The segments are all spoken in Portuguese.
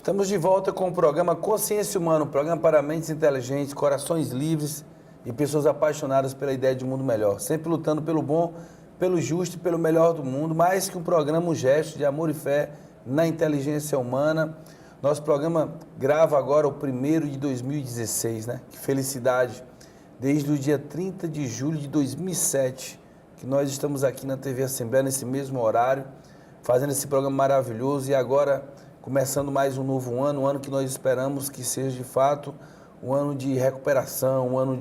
Estamos de volta com o programa Consciência Humana, um programa para mentes inteligentes, corações livres e pessoas apaixonadas pela ideia de um mundo melhor, sempre lutando pelo bom, pelo justo e pelo melhor do mundo, mais que um programa, um gesto de amor e fé na inteligência humana. Nosso programa grava agora o 1º de 2016, né? Que felicidade! Desde o dia 30 de julho de 2007, que nós estamos aqui na TV Assembleia, nesse mesmo horário, fazendo esse programa maravilhoso e agora começando mais um novo ano, um ano que nós esperamos que seja de fato um ano de recuperação, um ano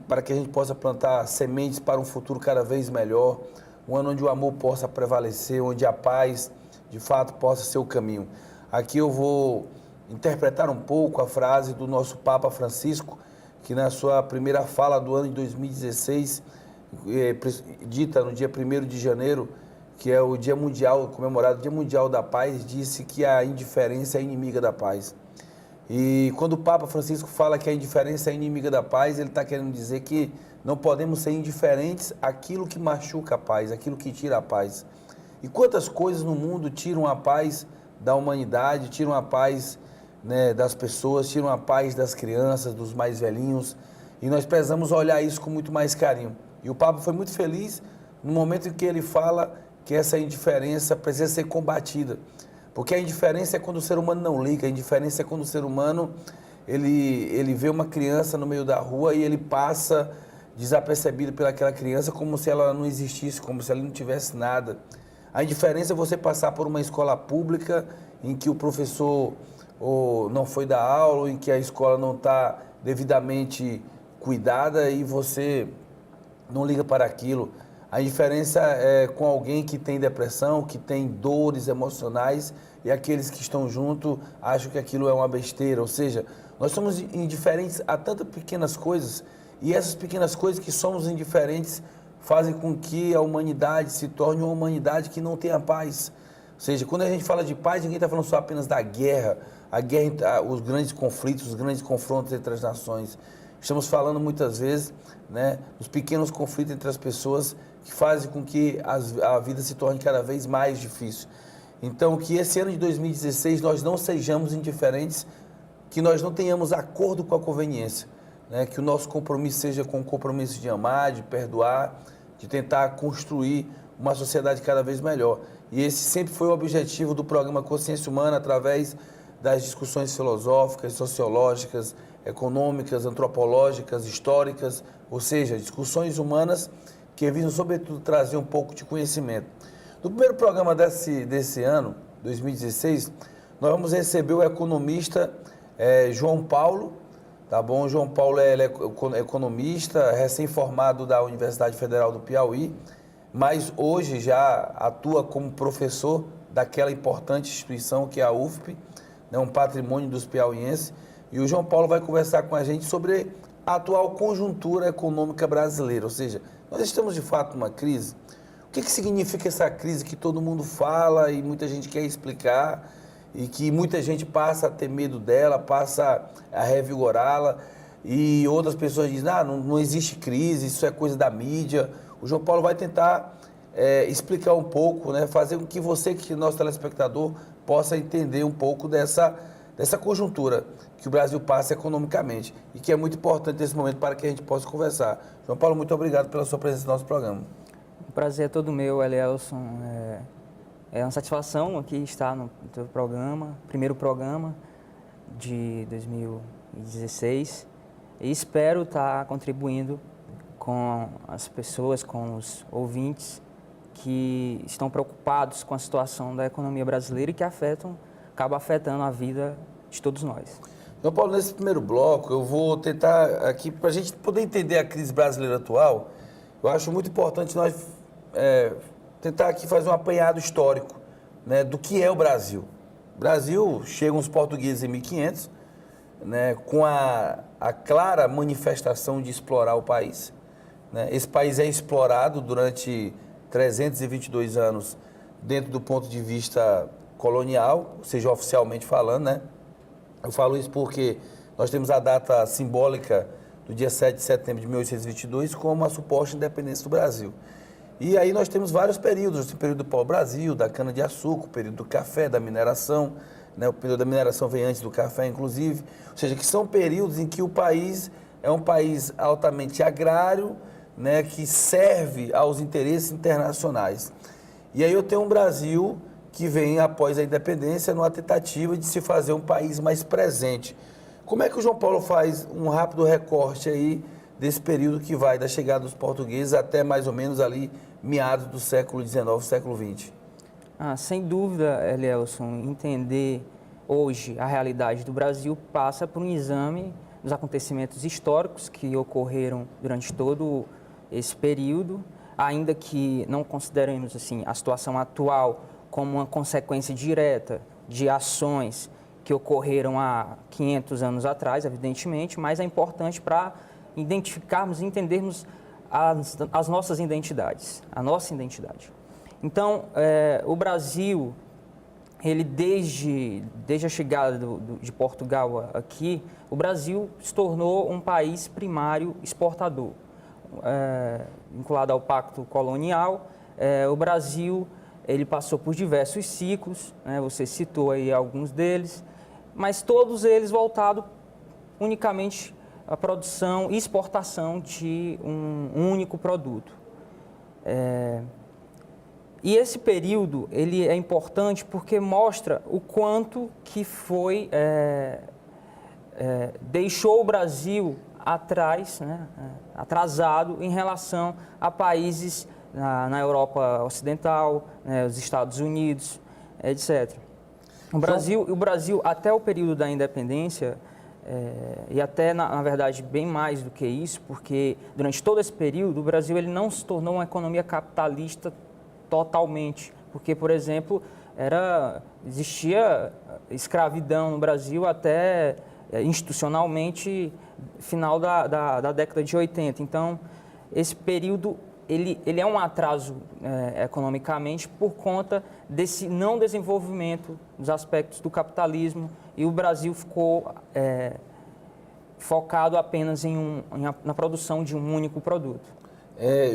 para que a gente possa plantar sementes para um futuro cada vez melhor, um ano onde o amor possa prevalecer, onde a paz de fato possa ser o caminho. Aqui eu vou interpretar um pouco a frase do nosso Papa Francisco, que na sua primeira fala do ano de 2016, dita no dia 1º de janeiro, que é o Dia Mundial, comemorado o Dia Mundial da Paz, disse que a indiferença é inimiga da paz. E quando o Papa Francisco fala que a indiferença é inimiga da paz, ele está querendo dizer que não podemos ser indiferentes àquilo que machuca a paz, àquilo que tira a paz. E quantas coisas no mundo tiram a paz da humanidade, tiram a paz, né, das pessoas, tiram a paz das crianças, dos mais velhinhos, e nós precisamos olhar isso com muito mais carinho. E o Papa foi muito feliz no momento em que ele fala que essa indiferença precisa ser combatida. Porque a indiferença é quando o ser humano não liga, a indiferença é quando o ser humano ele vê uma criança no meio da rua e ele passa desapercebido pelaquela criança como se ela não existisse, como se ela não tivesse nada. A indiferença é você passar por uma escola pública em que o professor não foi dar aula, em que a escola não está devidamente cuidada e você não liga para aquilo. A indiferença é com alguém que tem depressão, que tem dores emocionais e aqueles que estão junto acham que aquilo é uma besteira. Ou seja, nós somos indiferentes a tantas pequenas coisas e essas pequenas coisas que somos indiferentes fazem com que a humanidade se torne uma humanidade que não tenha paz. Ou seja, quando a gente fala de paz, ninguém está falando só apenas da guerra, os grandes conflitos, os grandes confrontos entre as nações. Estamos falando muitas vezes, né, dos pequenos conflitos entre as pessoas que fazem com que a vida se torne cada vez mais difícil. Então, que esse ano de 2016 nós não sejamos indiferentes, que nós não tenhamos acordo com a conveniência, né, que o nosso compromisso seja com o compromisso de amar, de perdoar, de tentar construir uma sociedade cada vez melhor. E esse sempre foi o objetivo do programa Consciência Humana, através das discussões filosóficas, sociológicas, econômicas, antropológicas, históricas, ou seja, discussões humanas que visam, sobretudo, trazer um pouco de conhecimento. No primeiro programa desse ano, 2016, nós vamos receber o economista João Paulo, tá bom? João Paulo é economista, recém-formado da Universidade Federal do Piauí, mas hoje já atua como professor daquela importante instituição que é a UFP, né, um patrimônio dos piauienses, e o João Paulo vai conversar com a gente sobre a atual conjuntura econômica brasileira, ou seja, nós estamos de fato numa crise. O que significa essa crise que todo mundo fala e muita gente quer explicar e que muita gente passa a ter medo dela, passa a revigorá-la e outras pessoas dizem, não existe crise, isso é coisa da mídia. O João Paulo vai tentar explicar um pouco, né, fazer com que você, que é nosso telespectador, possa entender um pouco dessa conjuntura que o Brasil passa economicamente e que é muito importante nesse momento para que a gente possa conversar. João Paulo, muito obrigado pela sua presença no nosso programa. O prazer é todo meu, Elielson. É uma satisfação aqui estar no teu programa, primeiro programa de 2016, e espero estar contribuindo com as pessoas, com os ouvintes que estão preocupados com a situação da economia brasileira e que acaba afetando a vida de todos nós. João Paulo, nesse primeiro bloco, eu vou tentar aqui, para a gente poder entender a crise brasileira atual, eu acho muito importante nós tentar aqui fazer um apanhado histórico, né, do que é o Brasil. O Brasil, chegam os portugueses em 1500, né, com a clara manifestação de explorar o país. Né? Esse país é explorado durante 322 anos dentro do ponto de vista colonial, ou seja, oficialmente falando, né? Eu falo isso porque nós temos a data simbólica do dia 7 de setembro de 1822 como a suposta independência do Brasil. E aí nós temos vários períodos, o período do pau-brasil, da cana-de-açúcar, o período do café, da mineração, né? O período da mineração vem antes do café, inclusive. Ou seja, que são períodos em que o país é um país altamente agrário, né? Que serve aos interesses internacionais. E aí eu tenho um Brasil que vem após a independência numa tentativa de se fazer um país mais presente. Como é que o João Paulo faz um rápido recorte aí desse período que vai da chegada dos portugueses até mais ou menos ali meados do século XIX, século XX? Sem dúvida, Elielson, entender hoje a realidade do Brasil passa por um exame dos acontecimentos históricos que ocorreram durante todo esse período, ainda que não consideremos assim, a situação atual como uma consequência direta de ações que ocorreram há 500 anos atrás, evidentemente, mas é importante para identificarmos e entendermos as nossas identidades, a nossa identidade. Então, o Brasil, ele desde a chegada de Portugal aqui, o Brasil se tornou um país primário exportador. Vinculado ao Pacto Colonial, o Brasil ele passou por diversos ciclos, né? Você citou aí alguns deles, mas todos eles voltados unicamente à produção e exportação de um único produto. E esse período ele é importante porque mostra o quanto que foi deixou o Brasil atrás, né, atrasado em relação a países na Europa Ocidental, né, os Estados Unidos, etc. O Brasil até o período da independência, e até, na verdade, bem mais do que isso, porque durante todo esse período o Brasil ele não se tornou uma economia capitalista totalmente, porque, por exemplo, existia escravidão no Brasil até institucionalmente final da década de 80. Então, esse período ele é um atraso economicamente por conta desse não desenvolvimento dos aspectos do capitalismo, e o Brasil ficou focado apenas na produção de um único produto.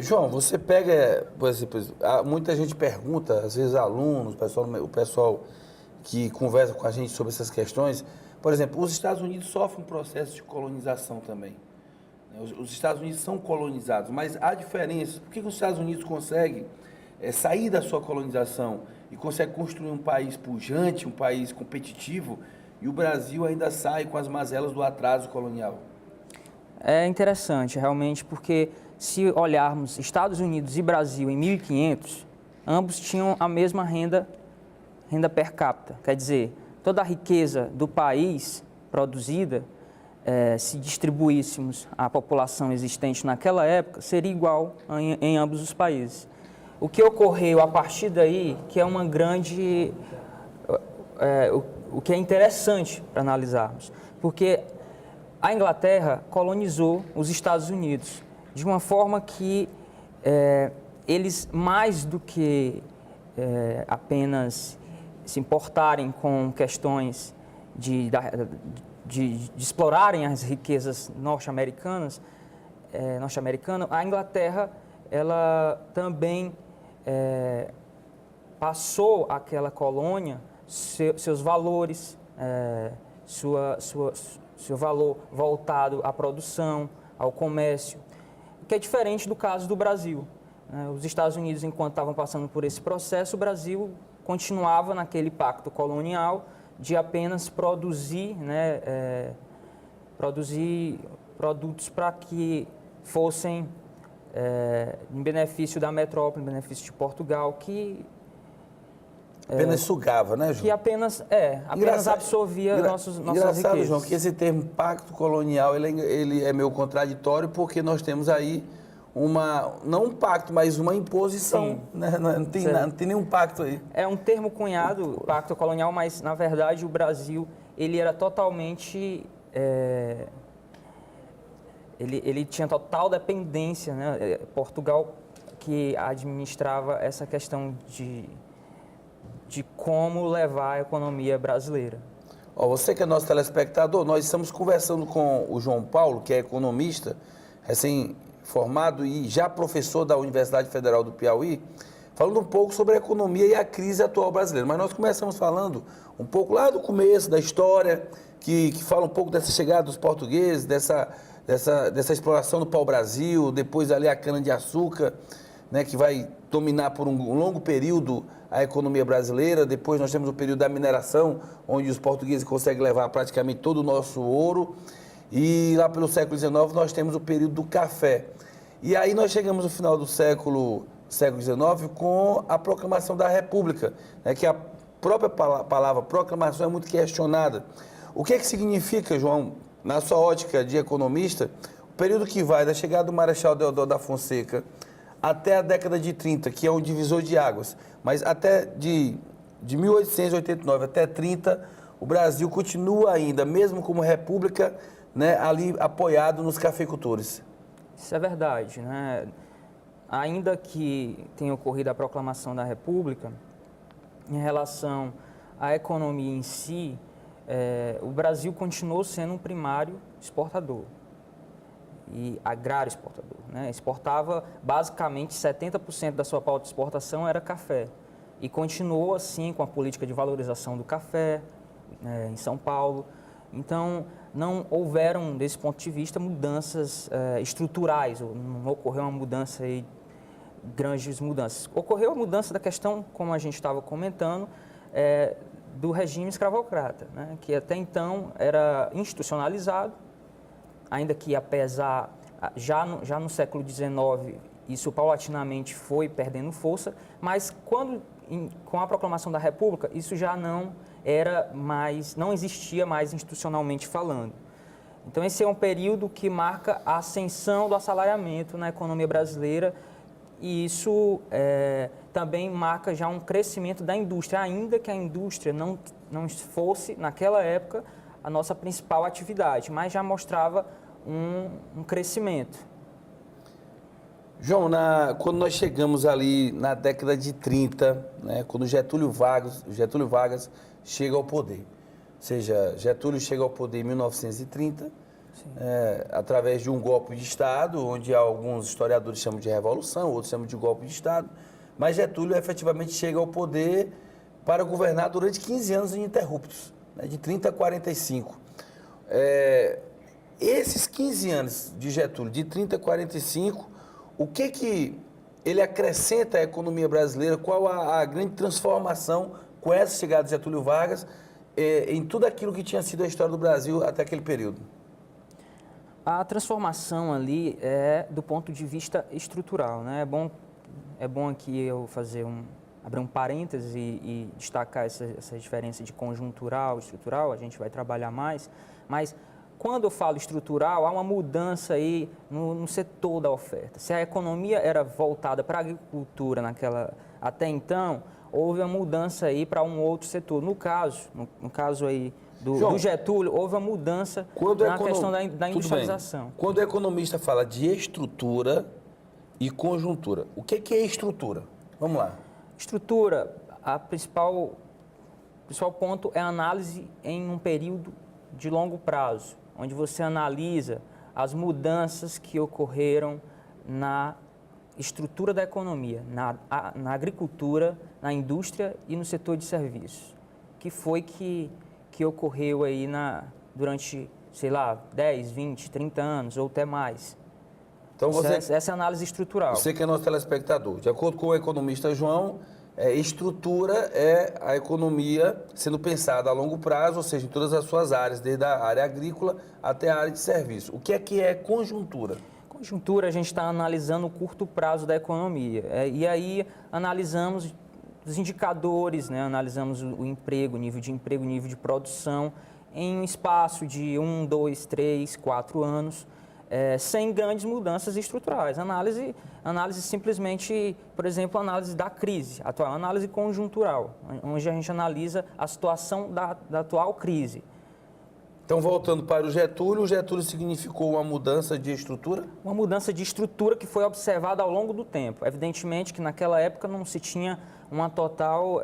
João, você pega, por exemplo, muita gente pergunta, às vezes alunos, o pessoal que conversa com a gente sobre essas questões, por exemplo, os Estados Unidos sofrem um processo de colonização também. Os Estados Unidos são colonizados, mas há diferença. Por que os Estados Unidos conseguem sair da sua colonização e conseguem construir um país pujante, um país competitivo, e o Brasil ainda sai com as mazelas do atraso colonial? É interessante, realmente, porque se olharmos Estados Unidos e Brasil em 1500, ambos tinham a mesma renda per capita. Quer dizer, toda a riqueza do país produzida, se distribuíssemos a população existente naquela época, seria igual em ambos os países. O que ocorreu a partir daí, que é uma grande... o que é interessante para analisarmos, porque a Inglaterra colonizou os Estados Unidos de uma forma que eles, mais do que apenas se importarem com questões de explorarem as riquezas norte-americanas, a Inglaterra ela também passou àquela colônia seus valores, seu valor voltado à produção, ao comércio, que é diferente do caso do Brasil. Os Estados Unidos, enquanto estavam passando por esse processo, o Brasil continuava naquele pacto colonial de apenas produzir, produzir produtos para que fossem em benefício da metrópole, em benefício de Portugal, que apenas sugava, né, João? Que apenas absorvia nossas riquezas. Engraçado, João, que esse termo pacto colonial, ele é meio contraditório, porque nós temos aí não um pacto, mas uma imposição, né? Não tem nenhum pacto aí. É um termo cunhado, pacto colonial, mas, na verdade, o Brasil, ele era totalmente... Ele tinha total dependência, né? Portugal que administrava essa questão de como levar a economia brasileira. Você que é nosso telespectador, nós estamos conversando com o João Paulo, que é economista, formado e já professor da Universidade Federal do Piauí, falando um pouco sobre a economia e a crise atual brasileira. Mas nós começamos falando um pouco lá do começo da história, que fala um pouco dessa chegada dos portugueses, dessa exploração do pau-brasil, depois ali a cana-de-açúcar, né, que vai dominar por um longo período a economia brasileira. Depois nós temos o período da mineração, onde os portugueses conseguem levar praticamente todo o nosso ouro. E lá pelo século XIX nós temos o período do café. E aí nós chegamos no final do século XIX com a proclamação da República, né, que a própria palavra proclamação é muito questionada. O que é que significa, João, na sua ótica de economista, o período que vai da chegada do Marechal Deodoro da Fonseca até a década de 30, que é um divisor de águas, mas até de 1889 até 30, o Brasil continua ainda, mesmo como república, né, ali apoiado nos cafeicultores. Isso é verdade, né? Ainda que tenha ocorrido a proclamação da República, em relação à economia em si, o Brasil continuou sendo um primário exportador e agrário exportador, né? Exportava basicamente 70% da sua pauta de exportação era café e continuou assim com a política de valorização do café em São Paulo. Então, não houveram, desse ponto de vista, mudanças estruturais, não ocorreu uma mudança aí, grandes mudanças. Ocorreu a mudança da questão, como a gente estava comentando, do regime escravocrata, né, que até então era institucionalizado, ainda que apesar, já no século XIX, isso paulatinamente foi perdendo força, mas com a proclamação da República, isso já não existia mais institucionalmente falando. Então, esse é um período que marca a ascensão do assalariamento na economia brasileira e isso também marca já um crescimento da indústria, ainda que a indústria não fosse, naquela época, a nossa principal atividade, mas já mostrava um crescimento. João, quando nós chegamos ali na década de 30, né, quando Getúlio Vargas chega ao poder, ou seja, Getúlio chega ao poder em 1930, através de um golpe de Estado, onde alguns historiadores chamam de revolução, outros chamam de golpe de Estado, mas Getúlio efetivamente chega ao poder para governar durante 15 anos ininterruptos, né, de 30 a 45. Esses 15 anos de Getúlio, de 30 a 45, o que ele acrescenta à economia brasileira? Qual a grande transformação com essa chegada de Getúlio Vargas em tudo aquilo que tinha sido a história do Brasil até aquele período? A transformação ali do ponto de vista estrutural, né? É bom aqui eu abrir um parêntese e destacar essa diferença de conjuntural e estrutural, a gente vai trabalhar mais, mas quando eu falo estrutural, há uma mudança aí no setor da oferta. Se a economia era voltada para a agricultura até então, houve uma mudança aí para um outro setor. No caso aí do Getúlio, houve uma mudança na questão da industrialização. Quando o economista fala de estrutura e conjuntura, o que é estrutura? Vamos lá. Estrutura, o principal ponto é a análise em um período de longo prazo, onde você analisa as mudanças que ocorreram na estrutura da economia, na agricultura, na indústria e no setor de serviços. Que foi que ocorreu aí durante, sei lá, 10, 20, 30 anos ou até mais. Então essa é a análise estrutural. Você que é nosso telespectador, de acordo com o economista João, estrutura é a economia sendo pensada a longo prazo, ou seja, em todas as suas áreas, desde a área agrícola até a área de serviço. O que é conjuntura? Conjuntura, a gente está analisando o curto prazo da economia. E aí analisamos os indicadores, né? Analisamos o emprego, nível de produção, em um espaço de 1, 2, 3, 4 anos. Sem grandes mudanças estruturais. Análise simplesmente, por exemplo, análise da crise atual, análise conjuntural, onde a gente analisa a situação da atual crise. Então, voltando para o Getúlio significou uma mudança de estrutura? Uma mudança de estrutura que foi observada ao longo do tempo. Evidentemente que naquela época não se tinha uma total...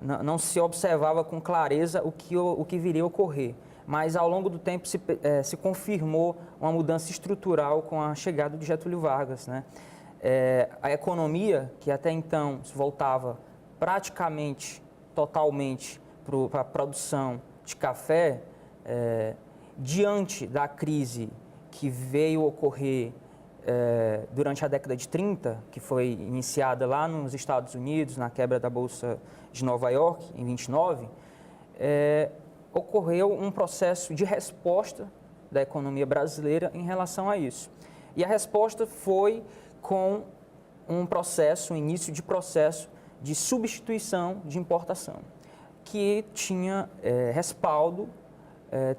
não se observava com clareza o que viria a ocorrer. mas ao longo do tempo se confirmou uma mudança estrutural com a chegada de Getúlio Vargas, né? A economia, que até então se voltava praticamente, totalmente para a produção de café, diante da crise que veio ocorrer durante a década de 30, que foi iniciada lá nos Estados Unidos, na quebra da Bolsa de Nova York, em 29, ocorreu um processo de resposta da economia brasileira em relação a isso. E a resposta foi com um início de processo de substituição de importação, que tinha respaldo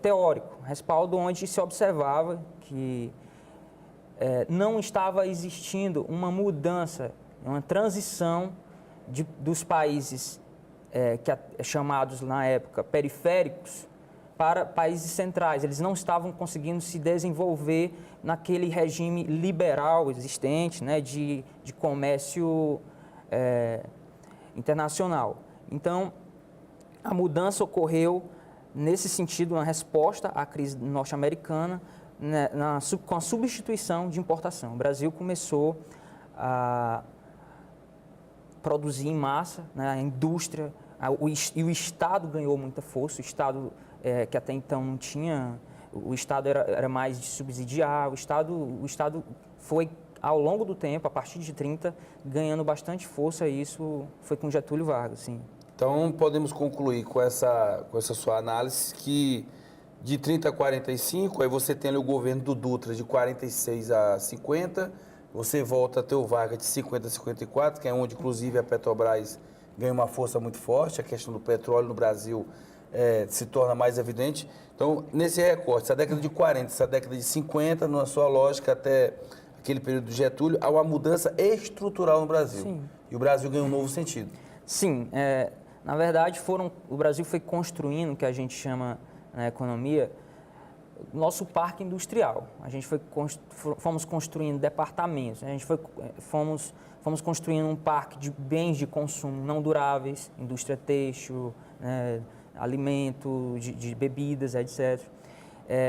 teórico, respaldo onde se observava que não estava existindo uma mudança, uma transição dos países chamados na época periféricos para países centrais. Eles não estavam conseguindo se desenvolver naquele regime liberal existente, né, de comércio internacional. Então, a mudança ocorreu nesse sentido, uma resposta à crise norte-americana, né, com a substituição de importação. O Brasil começou a produzir em massa, né, a indústria, e o Estado ganhou muita força. O Estado, que até então não tinha, o Estado era mais de subsidiar, o Estado foi, ao longo do tempo, a partir de 30, ganhando bastante força, e isso foi com Getúlio Vargas, sim. Então, podemos concluir com essa sua análise que de 30 a 45, aí você tem ali o governo do Dutra de 46 a 50, você volta a ter o Vargas de 50 a 54, que é onde, inclusive, a Petrobras ganha uma força muito forte, a questão do petróleo no Brasil se torna mais evidente. Então, nesse recorte, essa década de 40, essa década de 50, na sua lógica, até aquele período do Getúlio, há uma mudança estrutural no Brasil. Sim. E o Brasil ganha um novo sentido. Sim, na verdade, o Brasil foi construindo o que a gente chama na economia nosso parque industrial. A gente fomos construindo departamentos, fomos construindo um parque de bens de consumo não duráveis, indústria têxtil, né, alimento, de bebidas, etc.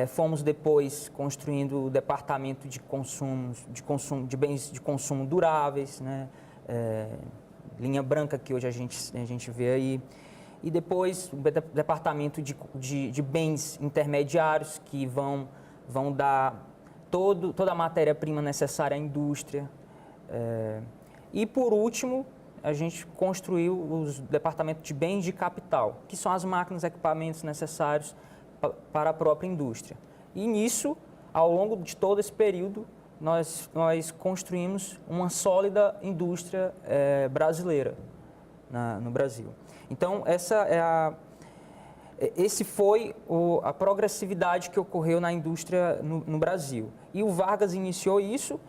Fomos depois construindo o departamento de bens de consumo duráveis, né, linha branca que hoje a gente vê aí. E depois o departamento de bens intermediários, que vão dar toda a matéria-prima necessária à indústria. E, por último, a gente construiu os departamentos de bens de capital, que são as máquinas e equipamentos necessários para a própria indústria. E nisso, ao longo de todo esse período, nós construímos uma sólida indústria brasileira no Brasil. Então, esse foi a progressividade que ocorreu na indústria no Brasil. E o Vargas iniciou isso,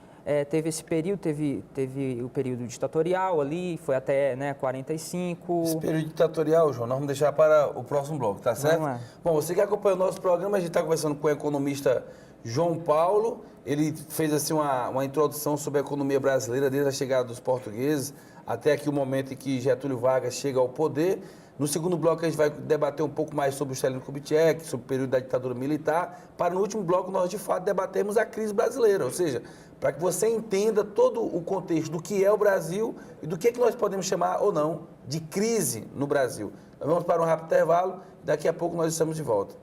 teve esse período, teve o período ditatorial ali, foi até 45. Esse período ditatorial, João, nós vamos deixar para o próximo bloco, tá certo? Vamos lá. Bom, você que acompanha o nosso programa, a gente está conversando com o economista João Paulo. Ele fez assim uma introdução sobre a economia brasileira desde a chegada dos portugueses até aqui o momento em que Getúlio Vargas chega ao poder. No segundo bloco a gente vai debater um pouco mais sobre o Juscelino Kubitschek, sobre o período da ditadura militar, para no último bloco nós de fato debatermos a crise brasileira, ou seja, para que você entenda todo o contexto do que é o Brasil e do que nós podemos chamar ou não de crise no Brasil. Nós vamos para um rápido intervalo, daqui a pouco nós estamos de volta.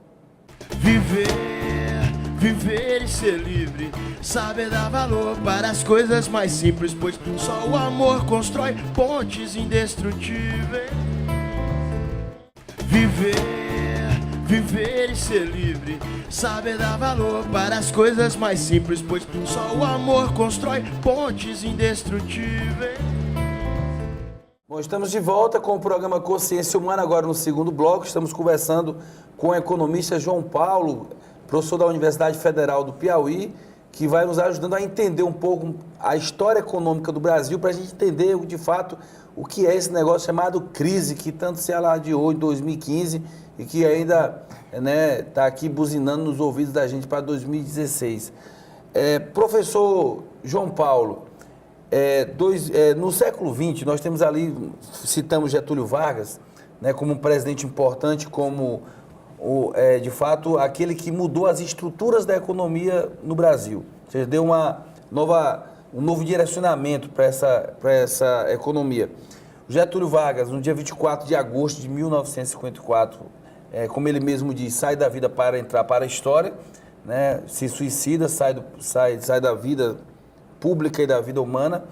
Viver e ser livre, saber dar valor para as coisas mais simples, pois só o amor constrói pontes indestrutíveis. Viver e ser livre, saber dar valor para as coisas mais simples, pois só o amor constrói pontes indestrutíveis. Bom, estamos de volta com o programa Consciência Humana, agora no segundo bloco. Estamos conversando com o economista João Paulo, professor da Universidade Federal do Piauí, que vai nos ajudando a entender um pouco a história econômica do Brasil, para a gente entender, de fato, o que é esse negócio chamado crise, que tanto se alardeou em 2015 e que ainda está aqui buzinando nos ouvidos da gente para 2016. Professor João Paulo, no século XX, nós temos ali, citamos Getúlio Vargas, como um presidente importante, como de fato, aquele que mudou as estruturas da economia no Brasil. Ou seja, deu um novo direcionamento para essa economia. Getúlio Vargas, no dia 24 de agosto de 1954, como ele mesmo diz, sai da vida para entrar para a história, né? Se suicida, sai da vida pública e da vida humana,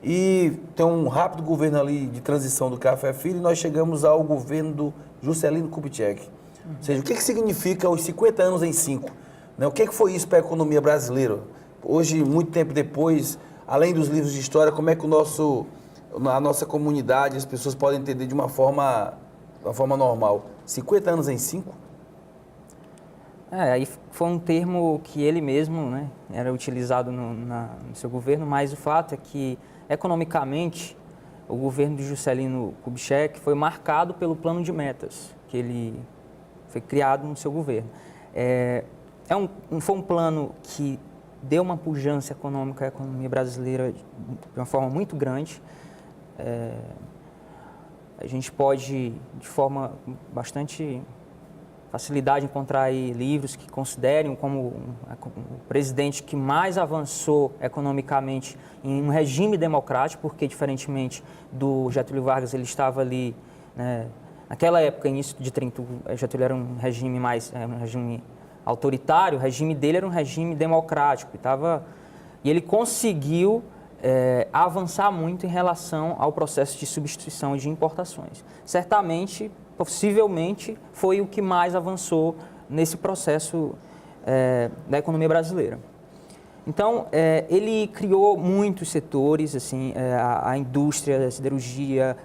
e tem um rápido governo ali de transição do Café Filho, e nós chegamos ao governo do Juscelino Kubitschek. Ou seja, o que significa os 50 anos em 5? Né? O que foi isso para a economia brasileira? Hoje, muito tempo depois, além dos livros de história, como é que a nossa comunidade, as pessoas podem entender de uma forma normal? 50 anos em 5? Aí foi um termo que ele mesmo, né, era utilizado no seu governo, mas o fato é que, economicamente, o governo de Juscelino Kubitschek foi marcado pelo plano de metas, que ele foi criado no seu governo. Foi um plano que deu uma pujança econômica à economia brasileira de uma forma muito grande. A gente pode, de forma bastante facilidade, encontrar aí livros que considerem como o presidente que mais avançou economicamente em um regime democrático, porque, diferentemente do Getúlio Vargas, ele estava ali, né, naquela época, início de 30, o Getúlio era um regime um regime autoritário, o regime dele era um regime democrático, e ele conseguiu avançar muito em relação ao processo de substituição de importações. Certamente, possivelmente, foi o que mais avançou nesse processo da economia brasileira. Então, ele criou muitos setores, assim, a indústria, a siderurgia,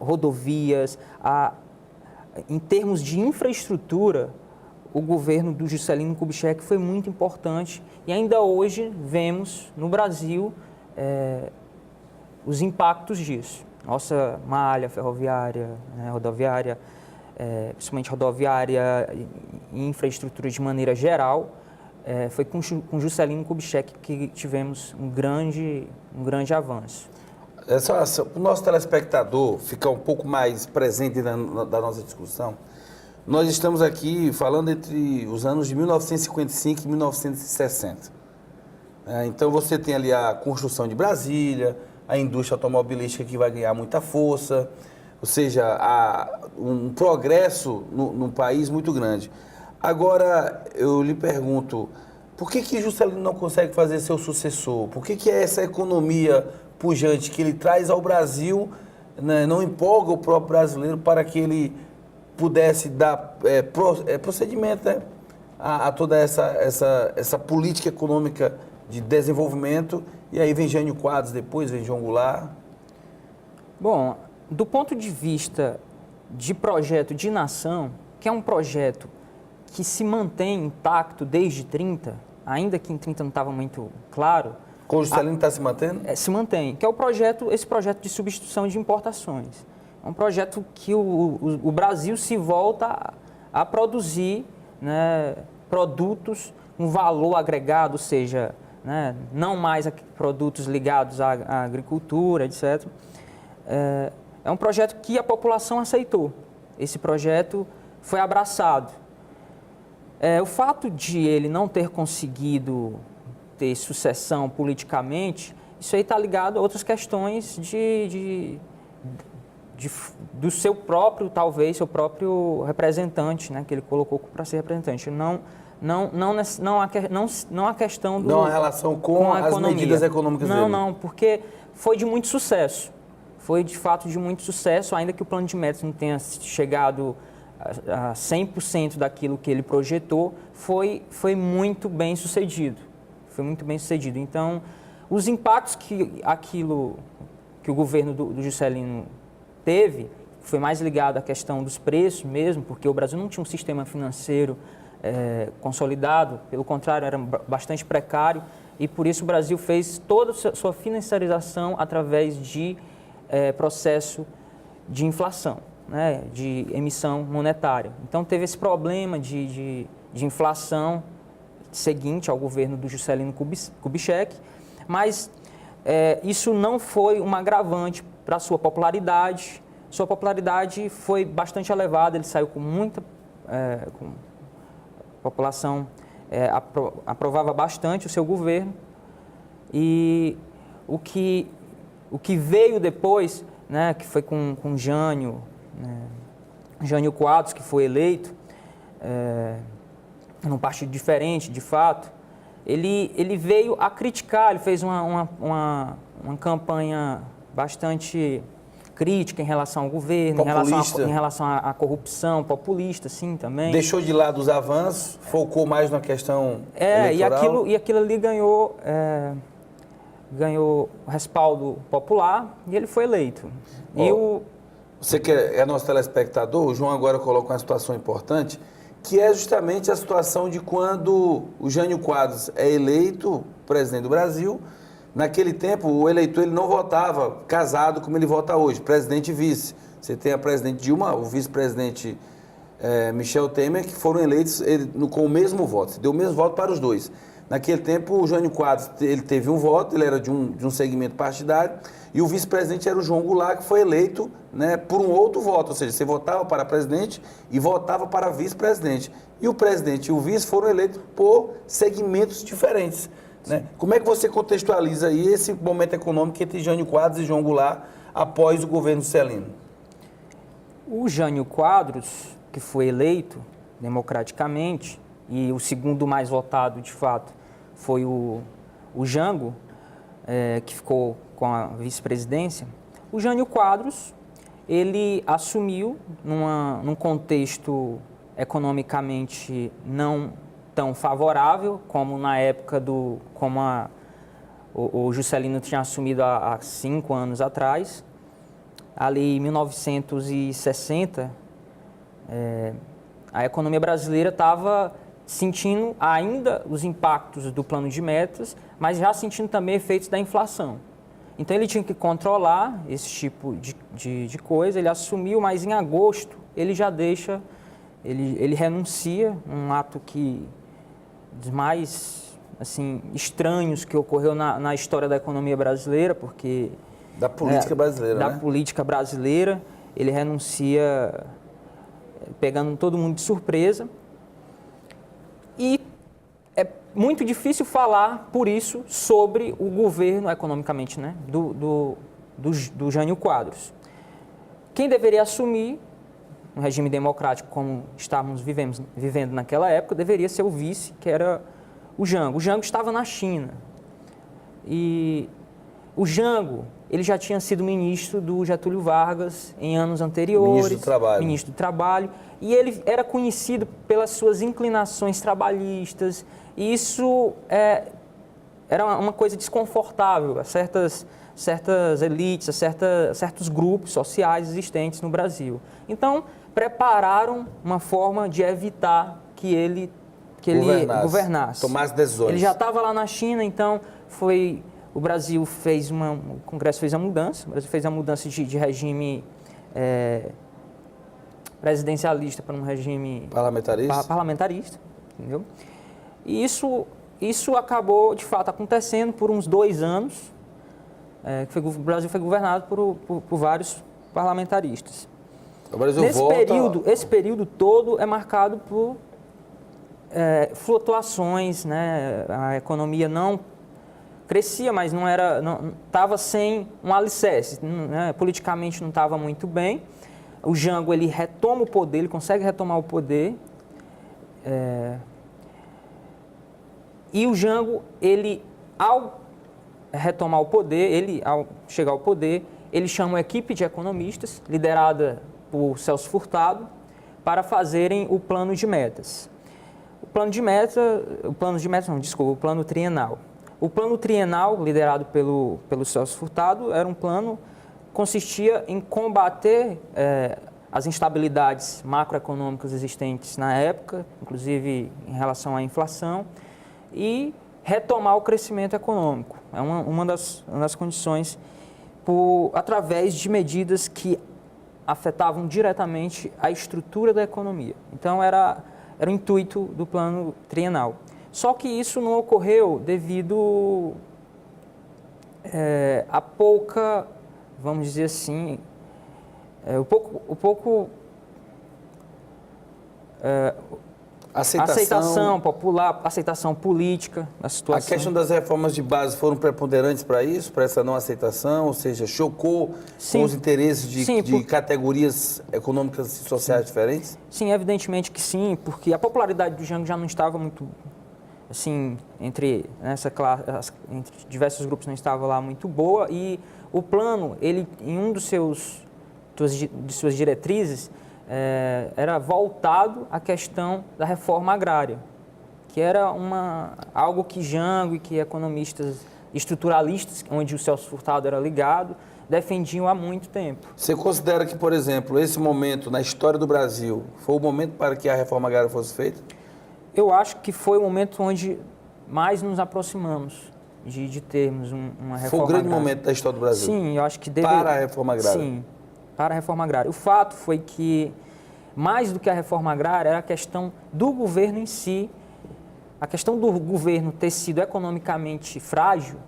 rodovias, em termos de infraestrutura, o governo do Juscelino Kubitschek foi muito importante e ainda hoje vemos no Brasil os impactos disso. Nossa malha ferroviária, né, rodoviária, principalmente rodoviária e infraestrutura de maneira geral, foi com Juscelino Kubitschek que tivemos um grande avanço. Para o nosso telespectador ficar um pouco mais presente da nossa discussão, nós estamos aqui falando entre os anos de 1955 e 1960. Então você tem ali a construção de Brasília, a indústria automobilística que vai ganhar muita força, ou seja, um progresso no país muito grande. Agora, eu lhe pergunto, por que Juscelino não consegue fazer seu sucessor? Por que essa economia pujante que ele traz ao Brasil, né, não empolga o próprio brasileiro para que ele pudesse dar procedimento, né, a toda essa política econômica de desenvolvimento? E aí vem Jânio Quadros, depois vem João Goulart. Bom, do ponto de vista de projeto de nação, que é um projeto que se mantém intacto desde 30, ainda que em 30 não estava muito claro. Com o Juscelino está se mantendo? Se mantém, que é esse projeto de substituição de importações. É um projeto que o Brasil se volta a produzir, né, produtos com valor agregado, ou seja, né, não mais produtos ligados à agricultura, etc. É um projeto que a população aceitou. Esse projeto foi abraçado. O fato de ele não ter conseguido ter sucessão politicamente, isso aí está ligado a outras questões do seu próprio, talvez, seu próprio representante, né, que ele colocou para ser representante. Não a questão do... Não a relação com as medidas econômicas dele. Não, porque foi de muito sucesso. Foi, de fato, de muito sucesso, ainda que o plano de metas não tenha chegado a 100% daquilo que ele projetou, foi muito bem sucedido. Foi muito bem sucedido. Então, os impactos que o governo do Juscelino teve, foi mais ligado à questão dos preços mesmo, porque o Brasil não tinha um sistema financeiro consolidado, pelo contrário, era bastante precário, e por isso o Brasil fez toda a sua financiarização através de processo de inflação, né, de emissão monetária. Então teve esse problema de inflação seguinte ao governo do Juscelino Kubitschek, mas isso não foi um agravante para a sua popularidade. Sua popularidade foi bastante elevada, ele saiu com muita a população aprovava bastante o seu governo. E o que veio depois, né, que foi com Jânio, né, Jânio Quadros, que foi eleito, num partido diferente, de fato, ele veio a criticar, ele fez uma campanha bastante crítica em relação ao governo, em relação à corrupção, populista, sim, também. Deixou de lado os avanços, focou mais na questão eleitoral. E aquilo ali ganhou respaldo popular e ele foi eleito. Você que é nosso telespectador, o João agora coloca uma situação importante, que é justamente a situação de quando o Jânio Quadros é eleito presidente do Brasil. Naquele tempo, o eleitor ele não votava casado como ele vota hoje, presidente e vice. Você tem a presidente Dilma, o vice-presidente Michel Temer, que foram eleitos com o mesmo voto. Você deu o mesmo voto para os dois. Naquele tempo, o Jânio Quadros ele teve um voto, ele era de um segmento partidário, e o vice-presidente era o João Goulart, que foi eleito, né, por um outro voto, ou seja, você votava para presidente e votava para vice-presidente. E o presidente e o vice foram eleitos por segmentos diferentes. Né? Como é que você contextualiza aí esse momento econômico entre Jânio Quadros e João Goulart após o governo Celino? O Jânio Quadros, que foi eleito democraticamente, e o segundo mais votado, de fato, foi o Jango, que ficou com a vice-presidência. O Jânio Quadros, ele assumiu num contexto economicamente não tão favorável, como na época o Juscelino tinha assumido há 5 anos atrás. Ali em 1960, a economia brasileira estava sentindo ainda os impactos do plano de metas, mas já sentindo também efeitos da inflação. Então ele tinha que controlar esse tipo de coisa, ele assumiu, mas em agosto ele já deixa, ele renuncia, um ato dos mais assim, estranhos que ocorreu na história da economia brasileira, porque... Da política brasileira, da né? política brasileira, ele renuncia pegando todo mundo de surpresa. E é muito difícil falar, por isso, sobre o governo economicamente, né, do Jânio Quadros. Quem deveria assumir um regime democrático como estávamos vivendo naquela época, deveria ser o vice, que era o Jango. O Jango estava na China. E o Jango, ele já tinha sido ministro do Getúlio Vargas em anos anteriores. Ministro do Trabalho. E ele era conhecido pelas suas inclinações trabalhistas. E isso era uma coisa desconfortável a certas elites, a certos grupos sociais existentes no Brasil. Então, prepararam uma forma de evitar que ele governasse. Tomasse decisões. Ele já estava lá na China, então o Brasil fez o Congresso fez a mudança, o Brasil fez a mudança de regime presidencialista para um regime parlamentarista, entendeu? E isso acabou, de fato, acontecendo por uns 2 anos, o Brasil foi governado por vários parlamentaristas. O Brasil Esse período todo é marcado por flutuações, né? A economia não crescia, mas estava sem um alicerce, né? Politicamente não estava muito bem. O Jango, ele retoma o poder, ele consegue retomar o poder. E o Jango, ao retomar o poder, ao chegar ao poder, ele chama uma equipe de economistas, liderada por Celso Furtado, para fazerem o plano de metas. O plano trienal. O plano trienal, liderado pelo Celso Furtado, era um plano que consistia em combater as instabilidades macroeconômicas existentes na época, inclusive em relação à inflação, e retomar o crescimento econômico. É uma das condições através de medidas que afetavam diretamente a estrutura da economia. Então, era o intuito do plano trienal. Só que isso não ocorreu devido a pouca, vamos dizer assim, aceitação popular, aceitação política da situação. A questão das reformas de base foram preponderantes para isso, para essa não aceitação, ou seja, chocou com os interesses de categorias econômicas e sociais diferentes? Sim, evidentemente que sim, porque a popularidade do Jango já não estava muito, assim, entre diversos grupos não estava lá muito boa, e o plano, ele, em um de suas diretrizes, era voltado à questão da reforma agrária, que era algo que Jango e que economistas estruturalistas, onde o Celso Furtado era ligado, defendiam há muito tempo. Você considera que, por exemplo, esse momento na história do Brasil foi o momento para que a reforma agrária fosse feita? Eu acho que foi o momento onde mais nos aproximamos de termos uma reforma agrária. Foi o grande momento da história do Brasil? Sim, eu acho que para a reforma agrária? Sim, para a reforma agrária. O fato foi que, mais do que a reforma agrária, era a questão do governo em si, a questão do governo ter sido economicamente frágil,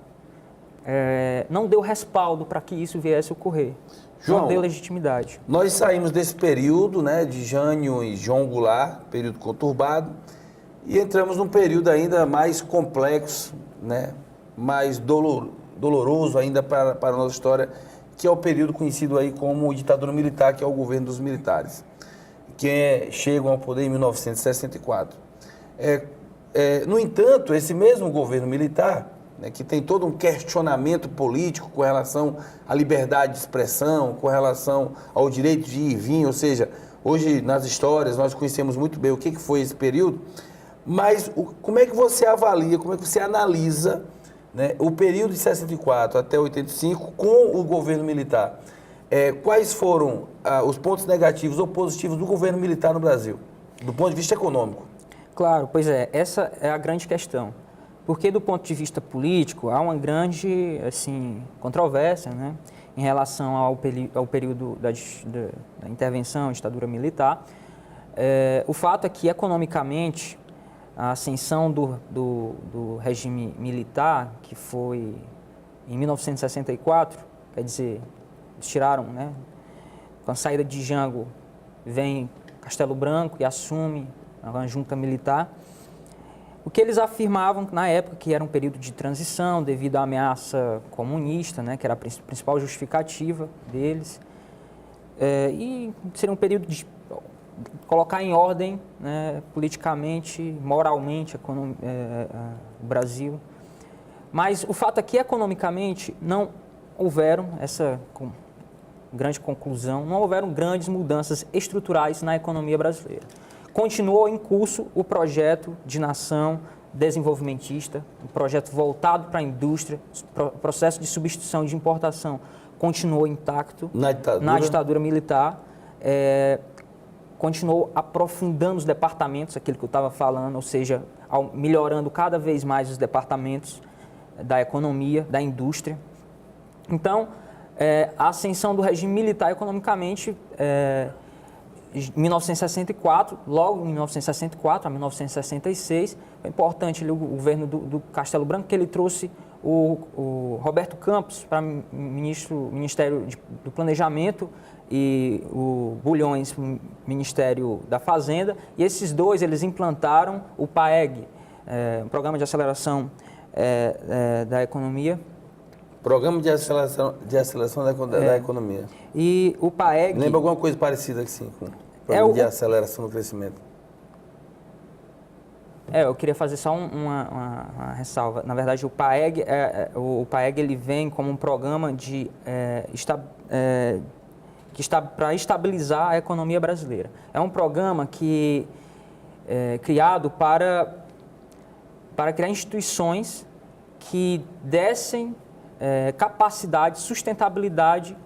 não deu respaldo para que isso viesse a ocorrer. João, não deu legitimidade. Nós saímos desse período, né, de Jânio e João Goulart, período conturbado, e entramos num período ainda mais complexo, né, mais doloroso ainda para a nossa história, que é o período conhecido aí como ditadura militar, que é o governo dos militares, que chegam ao poder em 1964. No entanto, esse mesmo governo militar, né, que tem todo um questionamento político com relação à liberdade de expressão, com relação ao direito de ir e vir, ou seja, hoje nas histórias nós conhecemos muito bem o que foi esse período, mas como é que você avalia, como é que você analisa, né, o período de 64 até 85 com o governo militar? Quais foram os pontos negativos ou positivos do governo militar no Brasil, do ponto de vista econômico? Claro, pois essa é a grande questão. Porque, do ponto de vista político, há uma grande controvérsia, né, em relação ao período da intervenção, ditadura militar. O fato é que, economicamente, a ascensão do regime militar, que foi em 1964, quer dizer, eles tiraram, né, com a saída de Jango, vem Castelo Branco e assume a junta militar. O que eles afirmavam na época que era um período de transição devido à ameaça comunista, né, que era a principal justificativa deles, e seria um período de colocar em ordem, né, politicamente, moralmente, o Brasil. Mas o fato é que economicamente não houveram grande conclusão, não houveram grandes mudanças estruturais na economia brasileira. Continuou em curso o projeto de nação desenvolvimentista, um projeto voltado para a indústria, o processo de substituição de importação continuou intacto na ditadura militar, continuou aprofundando os departamentos, aquilo que eu estava falando, ou seja, melhorando cada vez mais os departamentos da economia, da indústria. Então, a ascensão do regime militar economicamente, em 1964, logo em 1964 a 1966, foi importante ali, o governo do Castelo Branco, que ele trouxe o Roberto Campos para Ministério do Planejamento e o Bulhões, Ministério da Fazenda, e esses dois eles implantaram o PAEG, um Programa de Aceleração da Economia. Programa de aceleração da economia. E o PAEG... Lembra alguma coisa parecida assim, com o programa de aceleração do crescimento? Eu queria fazer só uma ressalva. Na verdade, o PAEG ele vem como um programa para estabilizar a economia brasileira. É um programa que é criado para criar instituições que dessem capacidade, sustentabilidade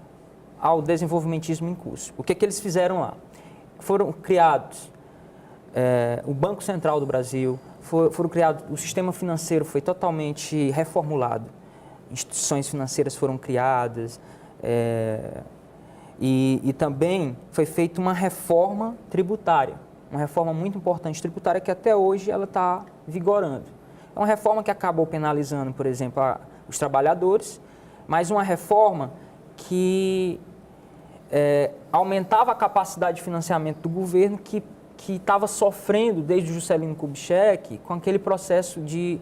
ao desenvolvimentismo em curso. O que eles fizeram lá? Foram criados o Banco Central do Brasil, foram criados, o sistema financeiro foi totalmente reformulado, instituições financeiras foram criadas, e também foi feita uma reforma tributária, uma reforma muito importante tributária que até hoje ela está vigorando. É uma reforma que acabou penalizando, por exemplo, os trabalhadores, mas uma reforma que aumentava a capacidade de financiamento do governo, que que estava sofrendo desde Juscelino Kubitschek com aquele processo de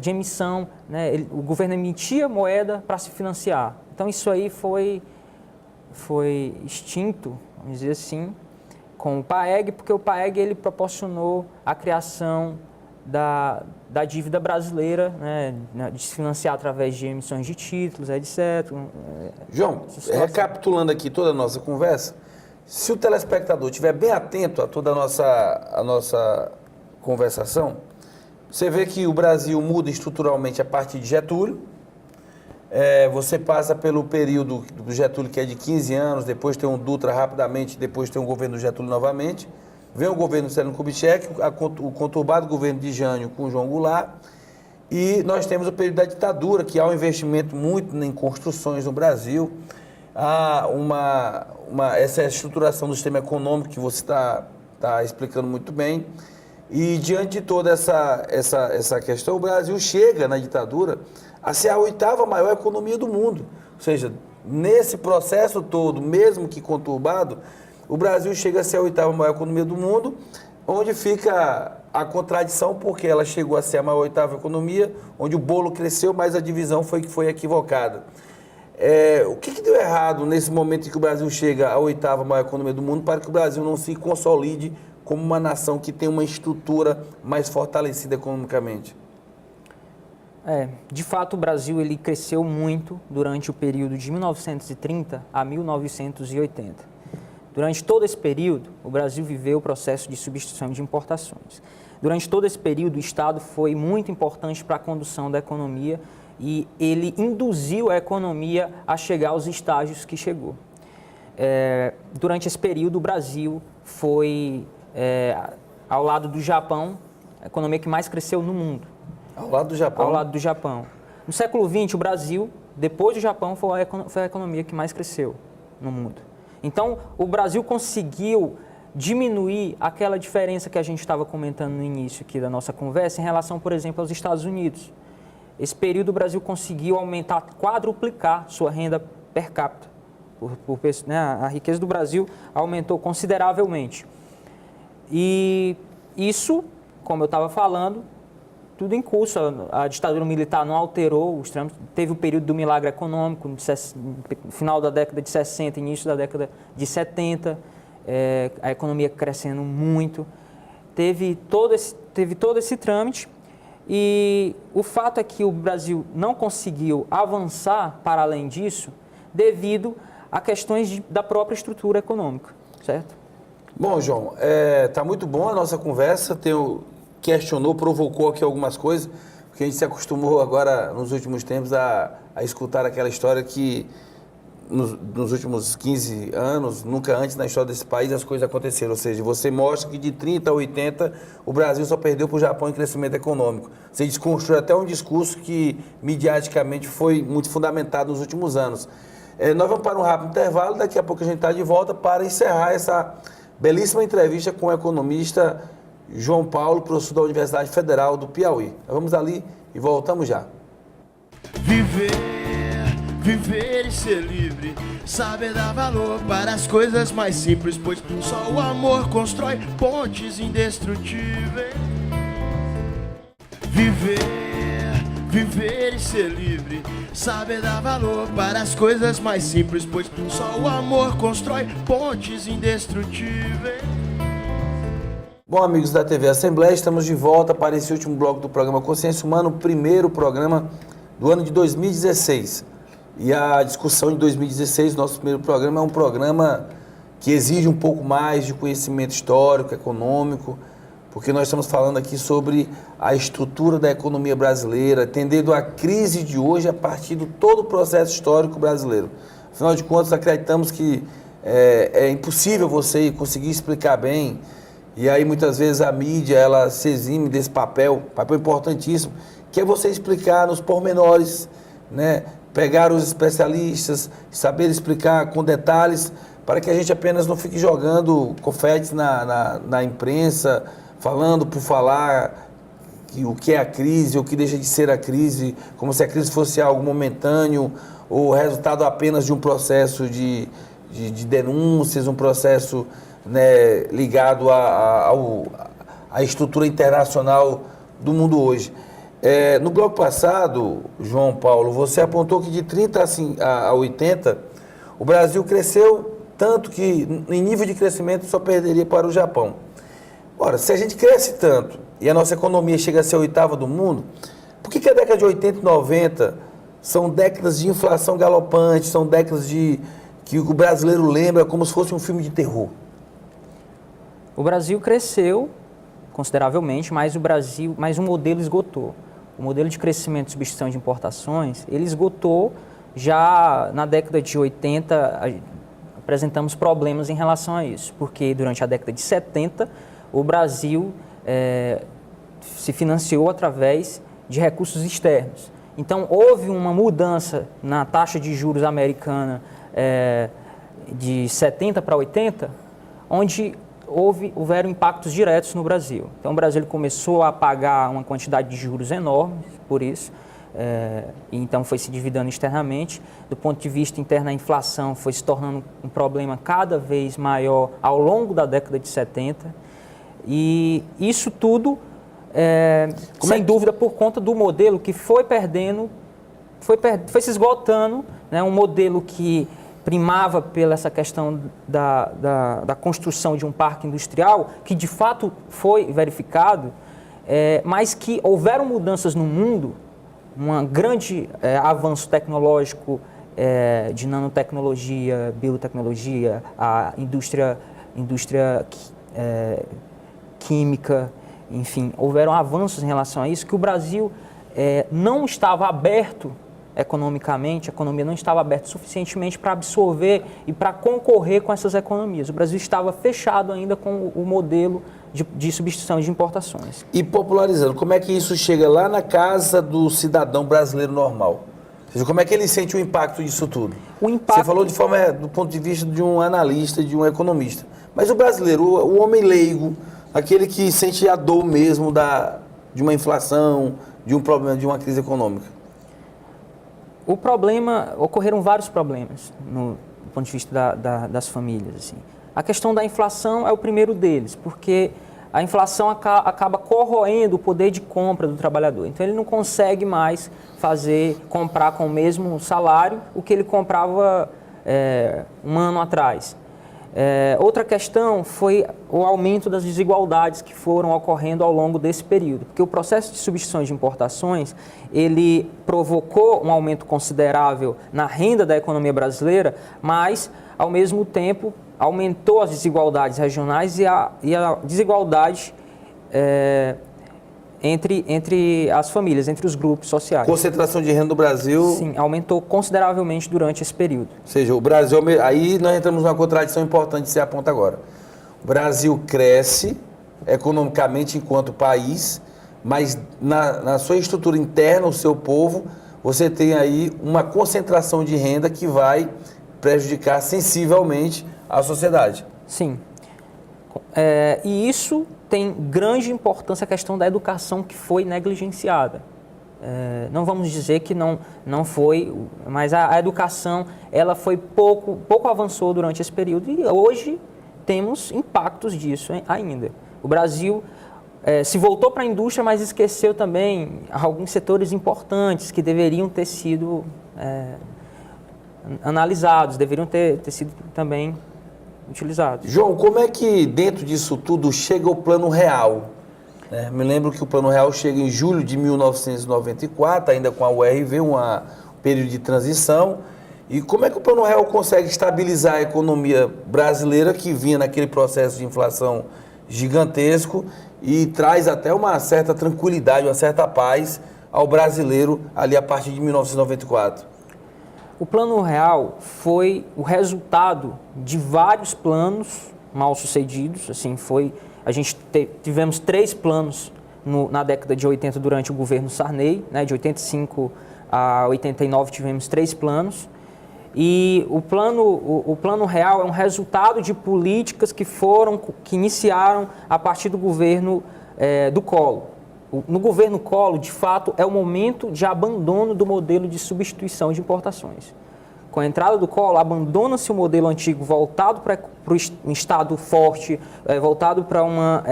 emissão, né? O governo emitia moeda para se financiar. Então isso aí foi extinto, vamos dizer assim, com o PAEG, porque o PAEG ele proporcionou a criação da dívida brasileira, né, de se financiar através de emissões de títulos, etc. João, recapitulando aqui toda a nossa conversa, se o telespectador estiver bem atento a toda a nossa conversação, você vê que o Brasil muda estruturalmente a partir de Getúlio. Você passa pelo período do Getúlio, que é de 15 anos, depois tem um Dutra rapidamente, depois tem um governo do Getúlio novamente. Vem o governo do Juscelino Kubitschek, o conturbado governo de Jânio com João Goulart. E nós temos o período da ditadura, que há um investimento muito em construções no Brasil. Há essa estruturação do sistema econômico que você está explicando muito bem. E diante de toda essa questão, o Brasil chega na ditadura a ser a 8ª maior economia do mundo. Ou seja, nesse processo todo, mesmo que conturbado, o Brasil chega a ser a 8ª maior economia do mundo, onde fica a contradição, porque ela chegou a ser a maior 8ª economia, onde o bolo cresceu, mas a divisão foi equivocada. O que deu errado nesse momento em que o Brasil chega à 8ª maior economia do mundo para que o Brasil não se consolide como uma nação que tem uma estrutura mais fortalecida economicamente? De fato, o Brasil ele cresceu muito durante o período de 1930 a 1980. Durante todo esse período, o Brasil viveu o processo de substituição de importações. Durante todo esse período, o Estado foi muito importante para a condução da economia e ele induziu a economia a chegar aos estágios que chegou. Durante esse período, o Brasil foi, ao lado do Japão, a economia que mais cresceu no mundo. Ao lado do Japão? Ao lado do Japão. No século XX, o Brasil, depois do Japão, foi a economia que mais cresceu no mundo. Então, o Brasil conseguiu diminuir aquela diferença que a gente estava comentando no início aqui da nossa conversa em relação, por exemplo, aos Estados Unidos. Esse período o Brasil conseguiu aumentar, quadruplicar sua renda per capita. Né? A riqueza do Brasil aumentou consideravelmente. E isso, como eu estava falando, tudo em curso. A ditadura militar não alterou os trâmites. Teve o período do milagre econômico, no final da década de 60, início da década de 70, a economia crescendo muito. Teve todo esse trâmite e o fato é que o Brasil não conseguiu avançar para além disso devido a questões da própria estrutura econômica, certo? Bom, João, tá muito bom a nossa conversa. Questionou, provocou aqui algumas coisas, porque a gente se acostumou agora, nos últimos tempos, a escutar aquela história que nos últimos 15 anos, nunca antes na história desse país as coisas aconteceram. Ou seja, você mostra que de 30 a 80 o Brasil só perdeu para o Japão em crescimento econômico. Você desconstruiu até um discurso que mediaticamente foi muito fundamentado nos últimos anos. Nós vamos para um rápido intervalo, daqui a pouco a gente está de volta para encerrar essa belíssima entrevista com o economista João Paulo, professor da Universidade Federal do Piauí. Nós vamos ali e voltamos já. Viver e ser livre, saber dar valor para as coisas mais simples, pois só o amor constrói pontes indestrutíveis. Viver e ser livre, saber dar valor para as coisas mais simples, pois só o amor constrói pontes indestrutíveis. Bom, amigos da TV Assembleia, estamos de volta para esse último bloco do programa Consciência Humana, o primeiro programa do ano de 2016. E a discussão de 2016, nosso primeiro programa, é um programa que exige um pouco mais de conhecimento histórico, econômico, porque nós estamos falando aqui sobre a estrutura da economia brasileira, entendendo a crise de hoje a partir de todo o processo histórico brasileiro. Afinal de contas, acreditamos que é impossível você conseguir explicar bem. E aí, muitas vezes, a mídia, ela se exime desse papel importantíssimo, que é você explicar nos pormenores, né? Pegar os especialistas, saber explicar com detalhes, para que a gente apenas não fique jogando confetes na imprensa, falando por falar o que é a crise, o que deixa de ser a crise, como se a crise fosse algo momentâneo, ou resultado apenas de um processo de denúncias, um processo né, ligado à estrutura internacional do mundo hoje. No bloco passado, João Paulo, você apontou que de 30 a 80, o Brasil cresceu tanto que, em nível de crescimento, só perderia para o Japão. Ora, se a gente cresce tanto e a nossa economia chega a ser a oitava do mundo, por que a década de 80 e 90 são décadas de inflação galopante, são décadas que o brasileiro lembra como se fosse um filme de terror? O Brasil cresceu consideravelmente, mas o modelo esgotou. O modelo de crescimento e substituição de importações, ele esgotou já na década de 80, apresentamos problemas em relação a isso, porque durante a década de 70, o Brasil se financiou através de recursos externos. Então, houve uma mudança na taxa de juros americana de 70 para 80, onde houveram impactos diretos no Brasil. Então, o Brasil começou a pagar uma quantidade de juros enorme por isso, e então foi se dividindo externamente. Do ponto de vista interno, a inflação foi se tornando um problema cada vez maior ao longo da década de 70. E isso tudo, sem dúvida, por conta do modelo que foi perdendo, foi se esgotando, né? Um modelo que primava pela essa questão da construção de um parque industrial, que de fato foi verificado, mas que houveram mudanças no mundo, um grande avanço tecnológico de nanotecnologia, biotecnologia, a indústria química, enfim, houveram avanços em relação a isso, que o Brasil não estava aberto economicamente, a economia não estava aberta suficientemente para absorver e para concorrer com essas economias. O Brasil estava fechado ainda com o modelo de substituição de importações. E popularizando, como é que isso chega lá na casa do cidadão brasileiro normal? Ou seja, como é que ele sente o impacto disso tudo? Você falou de forma, do ponto de vista de um analista, de um economista. Mas o brasileiro, o homem leigo, aquele que sente a dor mesmo de uma inflação, de um problema, de uma crise econômica. Ocorreram vários problemas do ponto de vista das famílias. Assim. A questão da inflação é o primeiro deles, porque a inflação acaba corroendo o poder de compra do trabalhador. Então, ele não consegue mais comprar com o mesmo salário o que ele comprava um ano atrás. Outra questão foi o aumento das desigualdades que foram ocorrendo ao longo desse período, porque o processo de substituição de importações, ele provocou um aumento considerável na renda da economia brasileira, mas, ao mesmo tempo, aumentou as desigualdades regionais e a desigualdade entre as famílias, entre os grupos sociais. Concentração de renda do Brasil... Sim, aumentou consideravelmente durante esse período. Ou seja, o Brasil... Aí nós entramos numa contradição importante que você aponta agora. O Brasil cresce economicamente enquanto país, mas na sua estrutura interna, o seu povo, você tem aí uma concentração de renda que vai prejudicar sensivelmente a sociedade. Sim. E isso tem grande importância a questão da educação que foi negligenciada. Não vamos dizer que não foi, mas a educação ela foi pouco avançou durante esse período e hoje temos impactos disso ainda. O Brasil se voltou para a indústria, mas esqueceu também alguns setores importantes que deveriam ter sido analisados, deveriam ter sido também utilizados. João, como é que dentro disso tudo chega o Plano Real? Me lembro que o Plano Real chega em julho de 1994, ainda com a URV, um período de transição. E como é que o Plano Real consegue estabilizar a economia brasileira que vinha naquele processo de inflação gigantesco e traz até uma certa tranquilidade, uma certa paz ao brasileiro ali a partir de 1994? O Plano Real foi o resultado de vários planos mal sucedidos. Assim, tivemos 3 planos na década de 80 durante o governo Sarney, né? De 85 a 89 tivemos 3 planos. E o plano Real é um resultado de políticas que iniciaram a partir do governo do Collor. No governo Collor, de fato, é o momento de abandono do modelo de substituição de importações. Com a entrada do Collor, abandona-se o modelo antigo voltado para um Estado forte, voltado para uma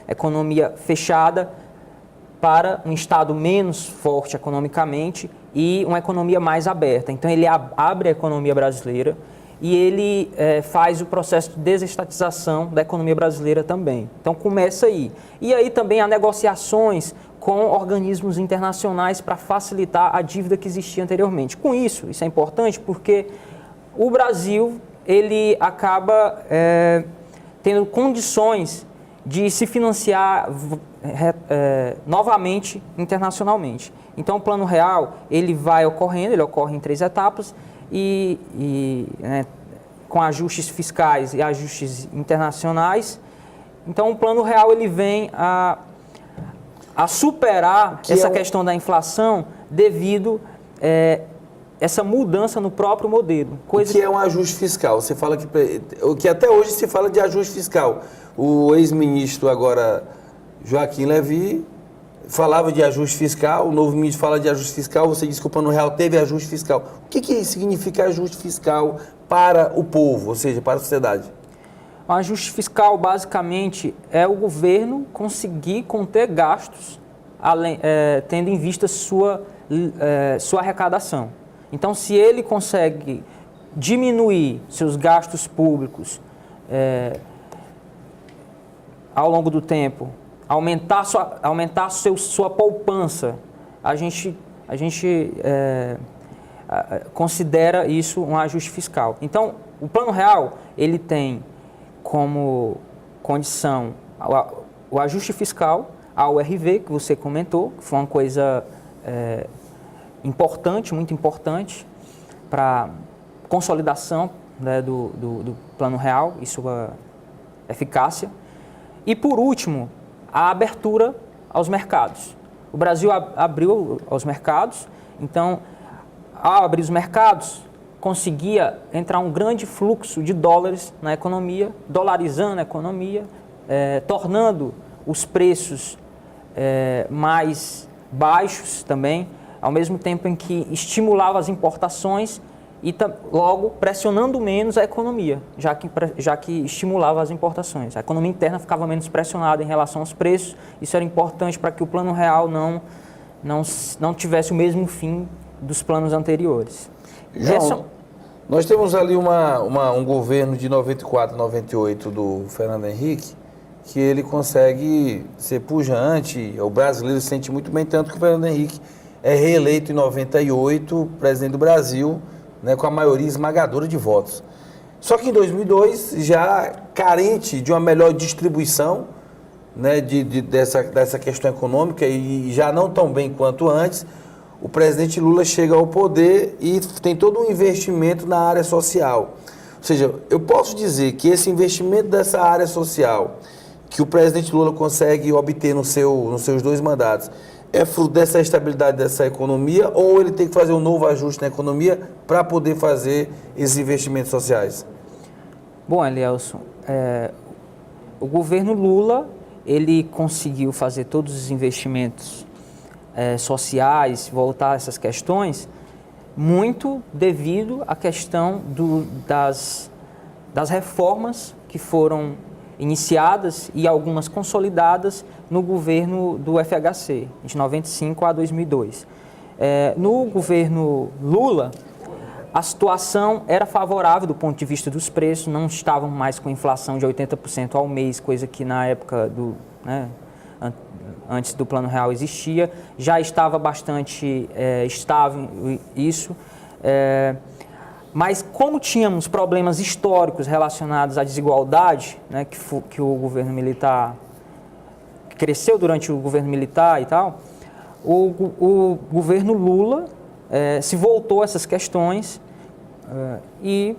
economia fechada, para um Estado menos forte economicamente e uma economia mais aberta. Então, ele abre a economia brasileira e ele faz o processo de desestatização da economia brasileira também. Então, começa aí. E aí também há negociações com organismos internacionais para facilitar a dívida que existia anteriormente. Com isso é importante porque o Brasil ele acaba tendo condições de se financiar novamente internacionalmente. Então, o Plano Real ele vai ocorrendo, ele ocorre em 3 etapas com ajustes fiscais e ajustes internacionais. Então, o Plano Real ele vem a superar essa questão da inflação devido essa mudança no próprio modelo. O que é um ajuste fiscal? Você fala que até hoje se fala de ajuste fiscal. O ex-ministro agora, Joaquim Levy, falava de ajuste fiscal, o novo ministro fala de ajuste fiscal, você disse que o Plano Real teve ajuste fiscal. O que significa ajuste fiscal para o povo, ou seja, para a sociedade? O ajuste fiscal, basicamente, é o governo conseguir conter gastos, tendo em vista sua arrecadação. Então, se ele consegue diminuir seus gastos públicos ao longo do tempo, aumentar sua poupança, a gente considera isso um ajuste fiscal. Então, o Plano Real, ele tem como condição o ajuste fiscal, a URV, que você comentou, que foi uma coisa importante, muito importante, para consolidação, né, do Plano Real e sua eficácia. E, por último, a abertura aos mercados. O Brasil abriu aos mercados, então, ao abrir os mercados, conseguia entrar um grande fluxo de dólares na economia, dolarizando a economia, tornando os preços mais baixos também, ao mesmo tempo em que estimulava as importações e logo pressionando menos a economia, já que estimulava as importações. A economia interna ficava menos pressionada em relação aos preços, isso era importante para que o Plano Real não tivesse o mesmo fim dos planos anteriores. João, nós temos ali um governo de 94, 98 do Fernando Henrique, que ele consegue ser pujante, o brasileiro se sente muito bem, tanto que o Fernando Henrique é reeleito em 98, presidente do Brasil, né, com a maioria esmagadora de votos. Só que em 2002, já carente de uma melhor distribuição, né, dessa questão econômica e já não tão bem quanto antes, o presidente Lula chega ao poder e tem todo um investimento na área social. Ou seja, eu posso dizer que esse investimento dessa área social que o presidente Lula consegue obter nos seus 2 mandatos é fruto dessa estabilidade dessa economia ou ele tem que fazer um novo ajuste na economia para poder fazer esses investimentos sociais? Bom, Elielson, o governo Lula, ele conseguiu fazer todos os investimentos sociais, voltar a essas questões, muito devido à questão das reformas que foram iniciadas e algumas consolidadas no governo do FHC, de 95 a 2002. No governo Lula, a situação era favorável do ponto de vista dos preços, não estavam mais com inflação de 80% ao mês, coisa que na época antes do Plano Real existia, já estava bastante estável isso, mas como tínhamos problemas históricos relacionados à desigualdade, né, que o governo militar cresceu durante o governo militar e tal, o governo Lula se voltou a essas questões e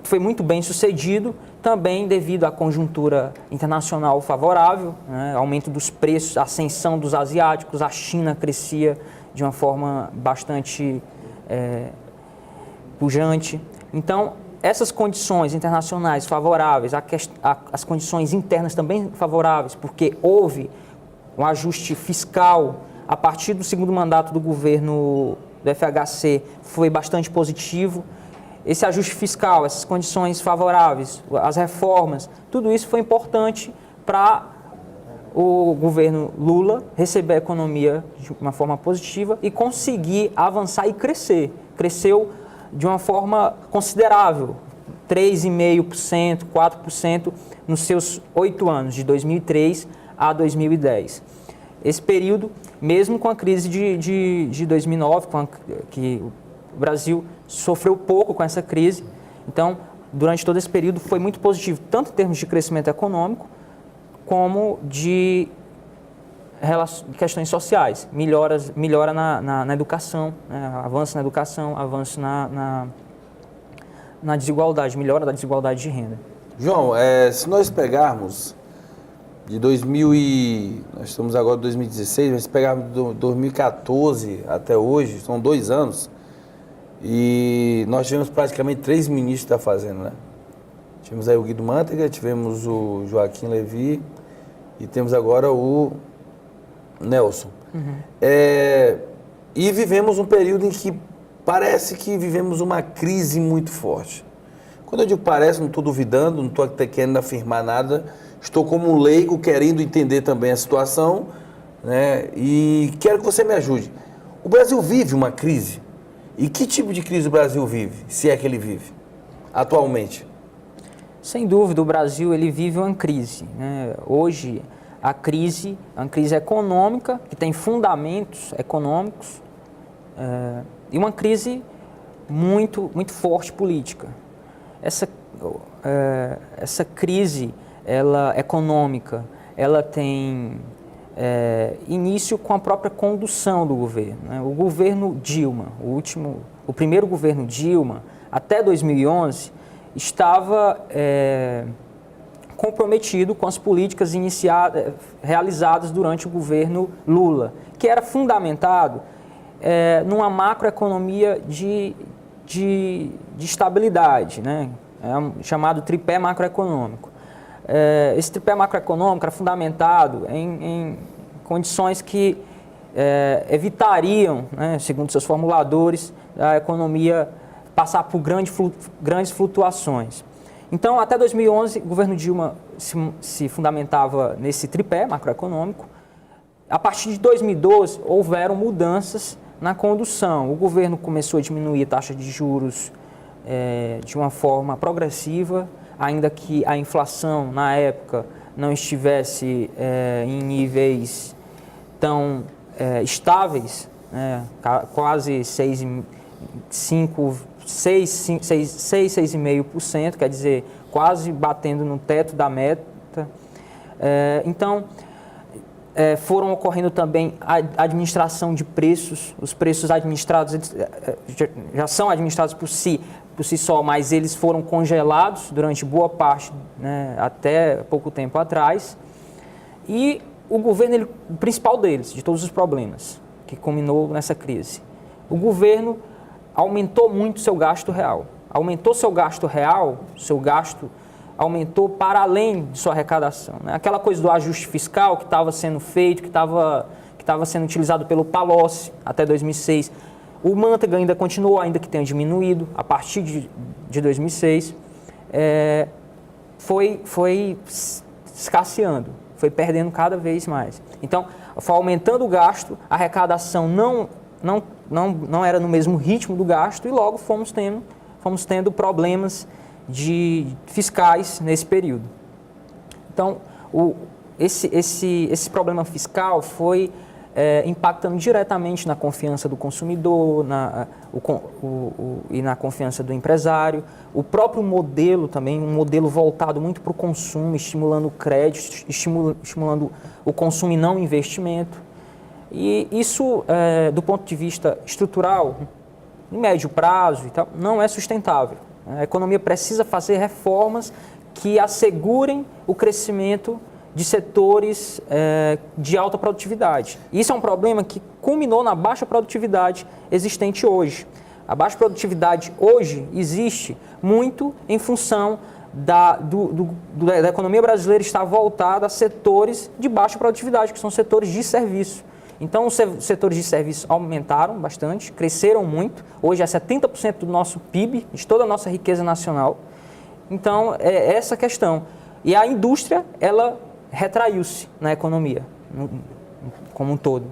foi muito bem sucedido, também devido à conjuntura internacional favorável, né, aumento dos preços, ascensão dos asiáticos, a China crescia de uma forma bastante pujante. Então, essas condições internacionais favoráveis, as condições internas também favoráveis, porque houve um ajuste fiscal a partir do segundo mandato do governo do FHC foi bastante positivo. Esse ajuste fiscal, essas condições favoráveis, as reformas, tudo isso foi importante para o governo Lula receber a economia de uma forma positiva e conseguir avançar e crescer. Cresceu de uma forma considerável, 3,5%, 4% nos seus 8 anos, de 2003 a 2010. Esse período, mesmo com a crise de 2009, que o Brasil sofreu pouco com essa crise, então, durante todo esse período foi muito positivo, tanto em termos de crescimento econômico, como de questões sociais, melhora na educação, né? Avanço na educação, avanço na desigualdade, melhora da desigualdade de renda. João, se nós pegarmos de nós estamos agora em 2016, mas se pegarmos de 2014 até hoje, são 2 anos, e nós tivemos praticamente 3 ministros da Fazenda, né? Tivemos aí o Guido Mantega, tivemos o Joaquim Levy e temos agora o Nelson. E vivemos um período em que parece que vivemos uma crise muito forte. Quando eu digo parece, não estou duvidando, não estou querendo afirmar nada, estou como um leigo querendo entender também a situação, né? E quero que você me ajude. O Brasil vive uma crise? E que tipo de crise o Brasil vive, se é que ele vive, atualmente? Sem dúvida, o Brasil ele vive uma crise, né? Hoje, a crise é uma crise econômica, que tem fundamentos econômicos, e uma crise muito forte política. Essa crise econômica, ela tem início com a própria condução do governo, né? O governo Dilma, o primeiro governo Dilma, até 2011, estava comprometido com as políticas realizadas durante o governo Lula, que era fundamentado numa macroeconomia de estabilidade, né? Chamado tripé macroeconômico. Esse tripé macroeconômico era fundamentado em condições que evitariam, né, segundo seus formuladores, a economia passar por grandes flutuações. Então, até 2011, o governo Dilma se fundamentava nesse tripé macroeconômico. A partir de 2012, houveram mudanças na condução. O governo começou a diminuir a taxa de juros de uma forma progressiva, ainda que a inflação, na época, não estivesse em níveis tão estáveis, né, quase 6,5%, quer dizer, quase batendo no teto da meta. Então, foram ocorrendo também a administração de preços. Os preços administrados já são administrados por si só, mas eles foram congelados durante boa parte, né, até pouco tempo atrás. E o governo, o principal deles, de todos os problemas, que culminou nessa crise, o governo aumentou muito seu gasto real. Aumentou seu gasto real, seu gasto aumentou para além de sua arrecadação, né? Aquela coisa do ajuste fiscal que estava sendo feito, que estava sendo utilizado pelo Palocci até 2006. O Mantega ainda continuou, ainda que tenha diminuído, a partir de 2006, foi escasseando, foi perdendo cada vez mais. Então, foi aumentando o gasto, a arrecadação não era no mesmo ritmo do gasto e logo fomos tendo problemas fiscais nesse período. Então, esse problema fiscal foi impactando diretamente na confiança do consumidor e na confiança do empresário. O próprio modelo também, um modelo voltado muito para o consumo, estimulando o crédito, estimulando o consumo e não o investimento. E isso, do ponto de vista estrutural, em médio prazo e tal, não é sustentável. A economia precisa fazer reformas que assegurem o crescimento de setores de alta produtividade. Isso é um problema que culminou na baixa produtividade existente hoje. A baixa produtividade hoje existe muito em função da economia brasileira estar voltada a setores de baixa produtividade, que são setores de serviço. Então, os setores de serviços aumentaram bastante, cresceram muito. Hoje é 70% do nosso PIB, de toda a nossa riqueza nacional. Então, é essa a questão. E a indústria, ela retraiu-se na economia, como um todo.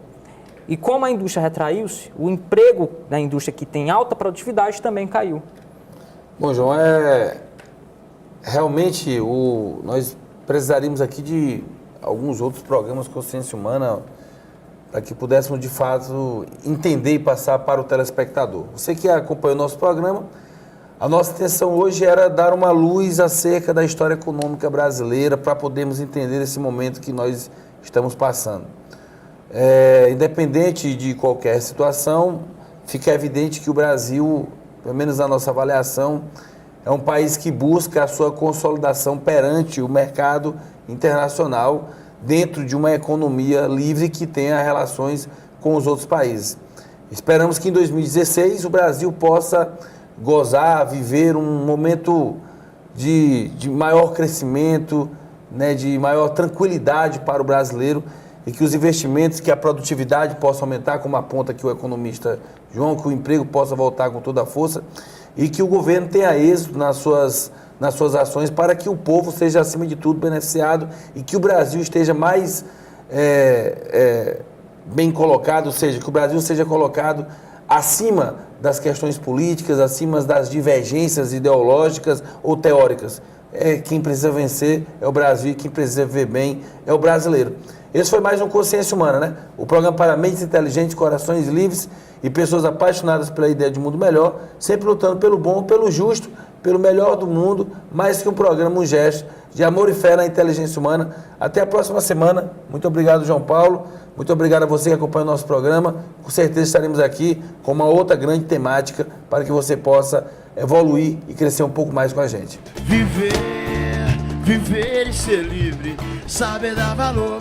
E como a indústria retraiu-se, o emprego da indústria que tem alta produtividade também caiu. Bom, João, realmente nós precisaríamos aqui de alguns outros programas com Consciência Humana para que pudéssemos, de fato, entender e passar para o telespectador. Você que acompanhou o nosso programa, a nossa intenção hoje era dar uma luz acerca da história econômica brasileira para podermos entender esse momento que nós estamos passando. Independente de qualquer situação, fica evidente que o Brasil, pelo menos na nossa avaliação, é um país que busca a sua consolidação perante o mercado internacional dentro de uma economia livre que tenha relações com os outros países. Esperamos que em 2016 o Brasil possa gozar, viver um momento de maior crescimento, né, de maior tranquilidade para o brasileiro e que os investimentos, que a produtividade possa aumentar, como aponta aqui o economista João, que o emprego possa voltar com toda a força e que o governo tenha êxito nas suas ações para que o povo seja, acima de tudo, beneficiado e que o Brasil esteja mais bem colocado, ou seja, que o Brasil seja colocado acima das questões políticas, acima das divergências ideológicas ou teóricas. Quem precisa vencer é o Brasil e quem precisa viver bem é o brasileiro. Esse foi mais um Consciência Humana, né? O programa para mentes inteligentes, corações livres e pessoas apaixonadas pela ideia de um mundo melhor, sempre lutando pelo bom, pelo justo, pelo melhor do mundo, mais que um programa, um gesto de amor e fé na inteligência humana. Até a próxima semana. Muito obrigado, João Paulo. Muito obrigado a você que acompanha o nosso programa. Com certeza estaremos aqui com uma outra grande temática para que você possa evoluir e crescer um pouco mais com a gente. Viver e ser livre, saber dar valor.